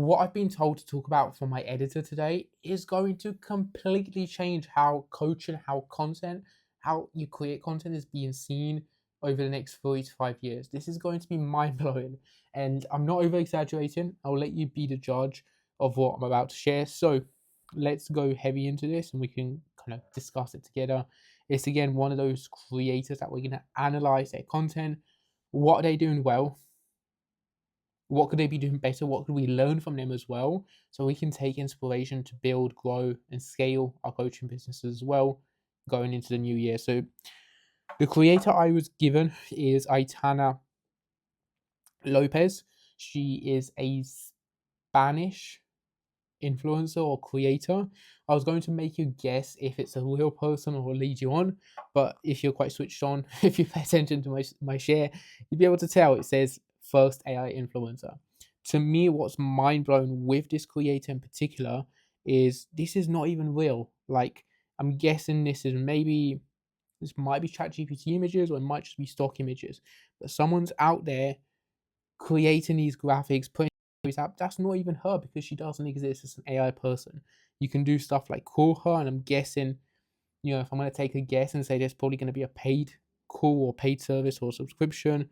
what I've been told to talk about from my editor today is going to completely change how coaching, how content, how you create content is being seen over the next 3 to 5 years. This is going to be mind blowing, and I'm not over exaggerating. I'll let you be the judge of what I'm about to share. So let's go heavy into this and we can kind of discuss it together. It's again one of those creators that we're going to analyze their content. What are they doing well? What could they be doing better? What could we learn from them as well? So we can take inspiration to build, grow, and scale our coaching businesses as well going into the new year. So the creator I was given is Aitana Lopez. She is a Spanish influencer or creator. I was going to make you guess if it's a real person or lead you on, but if you're quite switched on, if you pay attention to my share, you'll be able to tell it says first AI influencer. To me, what's mind blowing with this creator in particular is this is not even real. Like, I'm guessing this might be ChatGPT images or it might just be stock images, but someone's out there creating these graphics, putting these up. That's not even her because she doesn't exist as an AI person. You can do stuff like call her, and I'm guessing, if I'm going to take a guess and say there's probably going to be a paid call or paid service or subscription,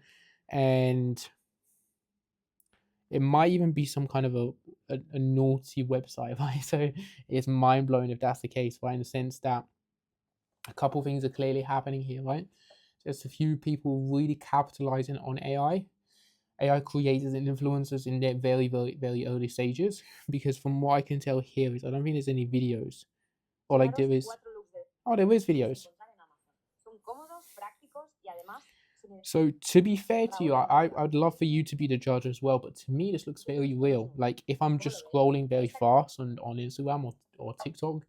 and it might even be some kind of a naughty website, right? So it's mind blowing if that's the case, right? In the sense that a couple things are clearly happening here, right? There's a few people really capitalizing on AI creators and influencers in their very, very, very early stages. Because from what I can tell here is I don't think there's any videos. Or like there is. Oh, there is videos. So to be fair to you, I'd love for you to be the judge as well. But to me, this looks very real. Like if I'm just scrolling very fast on Instagram or TikTok,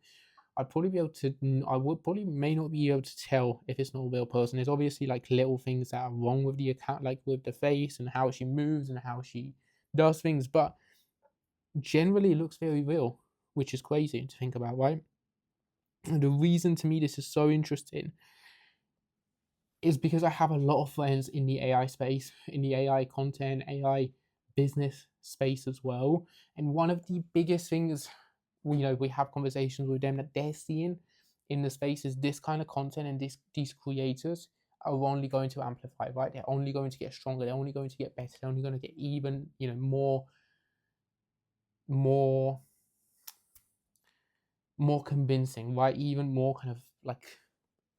I would probably may not be able to tell if it's not a real person. There's obviously like little things that are wrong with the account, like with the face and how she moves and how she does things, but generally it looks very real, which is crazy to think about, right? And the reason to me this is so interesting is because I have a lot of friends in the AI space, in the AI content, AI business space as well. And one of the biggest things we have conversations with them that they're seeing in the space is this kind of content, and these creators are only going to amplify, right? They're only going to get stronger, they're only going to get better, they're only going to get even, more convincing, right? Even more kind of like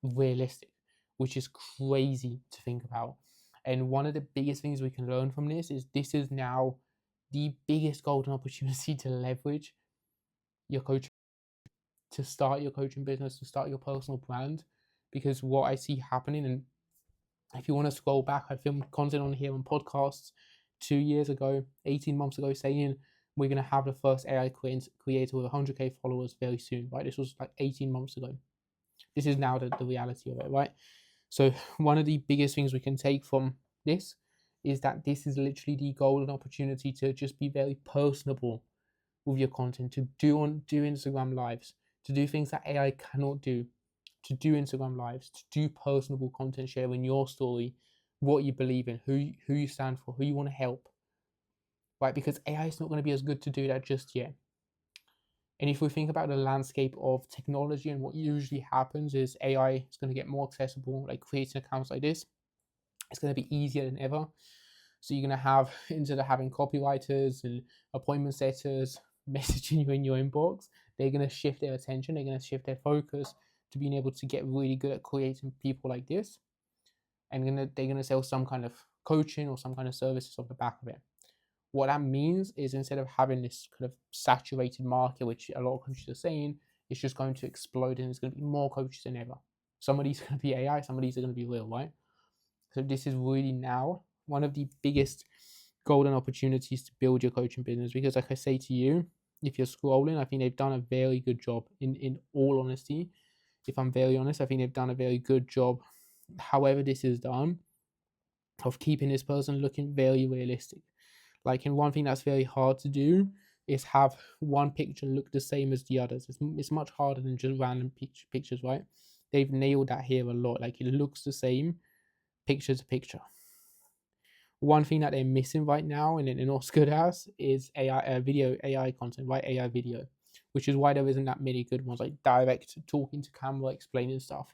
realistic, which is crazy to think about. And one of the biggest things we can learn from this is now the biggest golden opportunity to leverage your coaching, to start your coaching business, to start your personal brand. Because what I see happening, and if you want to scroll back, I filmed content on here on podcasts 2 years ago, 18 months ago, saying we're going to have the first AI creator with 100K followers very soon, right? This was like 18 months ago. This is now the reality of it, right? So one of the biggest things we can take from this is that this is literally the golden opportunity to just be very personable with your content, to do Instagram lives, to do things that AI cannot do, to do Instagram lives, to do personable content sharing your story, what you believe in, who you stand for, who you want to help, right? Because AI is not going to be as good to do that just yet. And if we think about the landscape of technology, and what usually happens is AI is going to get more accessible, like creating accounts like this, it's going to be easier than ever. So you're going to have, instead of having copywriters and appointment setters messaging you in your inbox, they're going to shift their attention, they're going to shift their focus to being able to get really good at creating people like this. And they're going to sell some kind of coaching or some kind of services off the back of it. What that means is instead of having this kind of saturated market, which a lot of coaches are saying, it's just going to explode and there's going to be more coaches than ever. Some of these are going to be AI, some of these are going to be real, right? So this is really now one of the biggest golden opportunities to build your coaching business, because like I say to you, if you're scrolling, I think they've done a very good job in all honesty. If I'm very honest, I think they've done a very good job, however this is done, of keeping this person looking very realistic. Like, and one thing that's very hard to do is have one picture look the same as the others. It's much harder than just random pictures, right? They've nailed that here a lot. Like, it looks the same picture to picture. one thing that they're missing right now and they're not as good as is AI video, AI content, right? AI video, which is why there isn't that many good ones, like direct talking to camera, explaining stuff.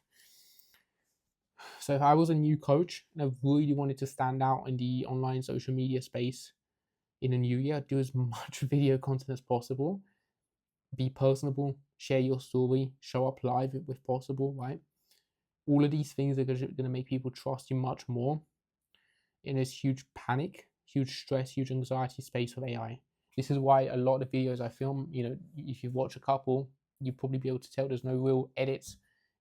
So if I was a new coach and I really wanted to stand out in the online social media space in the new year, I'd do as much video content as possible. Be personable, share your story, show up live if possible, right? All of these things are going to make people trust you much more in this huge panic, huge stress, huge anxiety space with AI. This is why a lot of videos I film, if you watch a couple, you'll probably be able to tell there's no real edits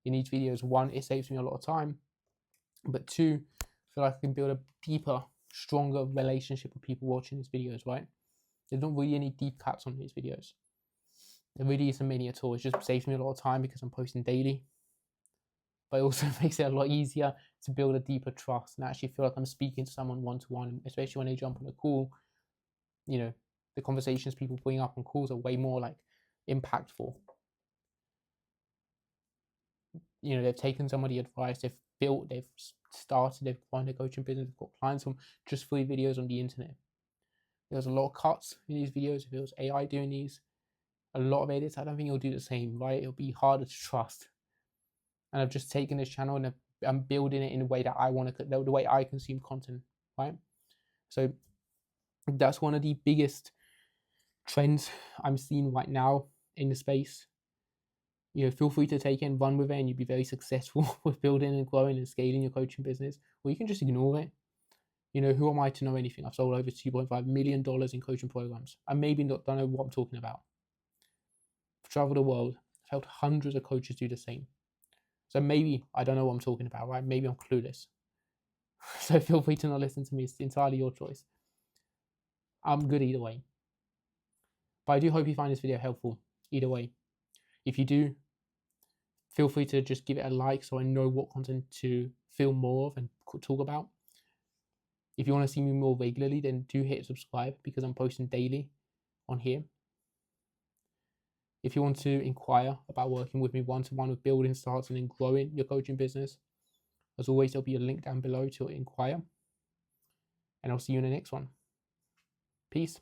in these videos. One, it saves me a lot of time. But two, I feel like I can build a deeper, stronger relationship with people watching these videos, right? There's not really any deep cuts on these videos. There really isn't many at all. It just saves me a lot of time because I'm posting daily. But it also makes it a lot easier to build a deeper trust and actually feel like I'm speaking to someone one-to-one, especially when they jump on a call. The conversations people bring up on calls are way more like impactful. They've taken some of the advice, they've built, they've started, they've run their coaching business, they've got clients from just free videos on the internet. There's a lot of cuts in these videos. If it was AI doing these, a lot of edits, I don't think it'll do the same, right? It'll be harder to trust. And I've just taken this channel and I'm building it in a way that I want to, the way I consume content, right? So that's one of the biggest trends I'm seeing right now in the space. Feel free to take it and run with it, and you'll be very successful with building and growing and scaling your coaching business. Or you can just ignore it. Who am I to know anything? I've sold over $2.5 million in coaching programs. I maybe don't know what I'm talking about. I've traveled the world. I've helped hundreds of coaches do the same. So maybe I don't know what I'm talking about, right? Maybe I'm clueless. So feel free to not listen to me. It's entirely your choice. I'm good either way. But I do hope you find this video helpful either way. If you do, feel free to just give it a like so I know what content to film more of and talk about. If you want to see me more regularly, then do hit subscribe because I'm posting daily on here. If you want to inquire about working with me one-to-one with building, starting and growing your coaching business, as always, there'll be a link down below to inquire. And I'll see you in the next one. Peace.